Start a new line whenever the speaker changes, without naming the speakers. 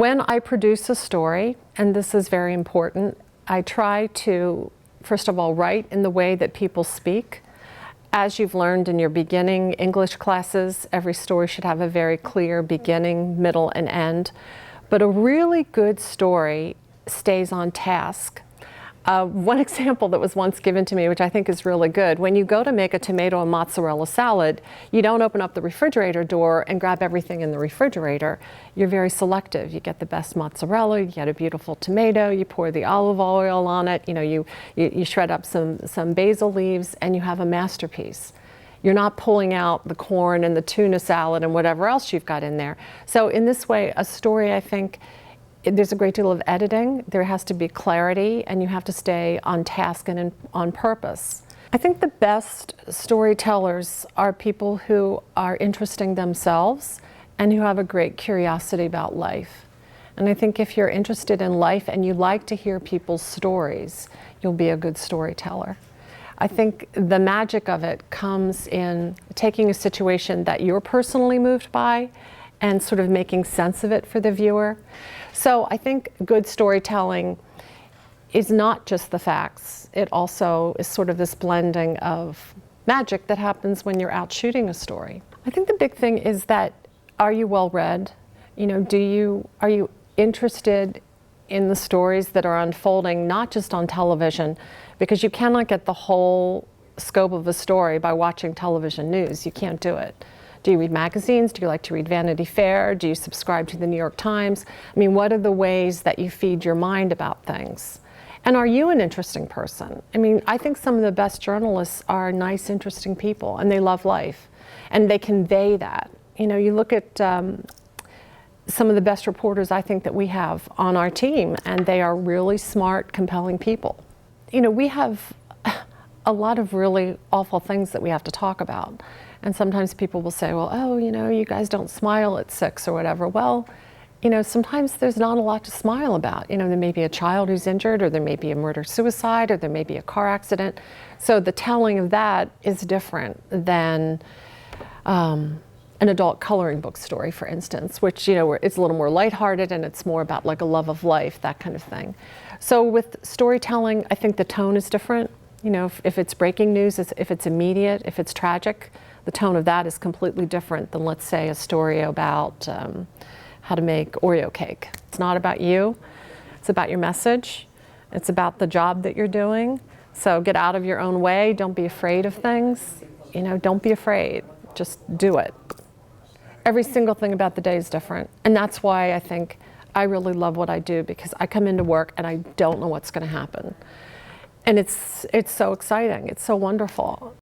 When I produce a story, and this is very important, I try to, first of all, write in the way that people speak. As you've learned in your beginning English classes, every story should have a very clear beginning, middle, and end. But a really good story stays on task. One example that was once given to me, which I think is really good, when you go to make a tomato and mozzarella salad, you don't open up the refrigerator door and grab everything in the refrigerator. You're very selective. You get the best mozzarella, you get a beautiful tomato, you pour the olive oil on it, you shred up some basil leaves, and you have a masterpiece. You're not pulling out the corn and the tuna salad and whatever else you've got in there. So in this way, a story, I think, there's a great deal of editing, there has to be clarity, and you have to stay on task and on purpose. I think the best storytellers are people who are interesting themselves and who have a great curiosity about life. And I think if you're interested in life and you like to hear people's stories, you'll be a good storyteller. I think the magic of it comes in taking a situation that you're personally moved by and sort of making sense of it for the viewer. So I think good storytelling is not just the facts. It also is sort of this blending of magic that happens when you're out shooting a story. I think the big thing is that, are you well read? Are you interested in the stories that are unfolding, not just on television, because you cannot get the whole scope of a story by watching television news. You can't do it. Do you read magazines? Do you like to read Vanity Fair? Do you subscribe to the New York Times? I mean, what are the ways that you feed your mind about things? And are you an interesting person? I mean, I think some of the best journalists are nice, interesting people, and they love life, and they convey that. You look at some of the best reporters I think that we have on our team, and they are really smart, compelling people. We have a lot of really awful things that we have to talk about. And sometimes people will say, well, oh, you guys don't smile at 6 or whatever. Well, sometimes there's not a lot to smile about. There may be a child who's injured, or there may be a murder-suicide, or there may be a car accident. So the telling of that is different than an adult coloring book story, for instance, which, where it's a little more lighthearted and it's more about like a love of life, that kind of thing. So with storytelling, I think the tone is different. If it's breaking news, if it's immediate, if it's tragic, the tone of that is completely different than, let's say, a story about how to make Oreo cake. It's not about you, it's about your message, it's about the job that you're doing. So get out of your own way, don't be afraid of things, don't be afraid, just do it. Every single thing about the day is different, and that's why I think I really love what I do, because I come into work and I don't know what's going to happen. And it's so exciting, it's so wonderful.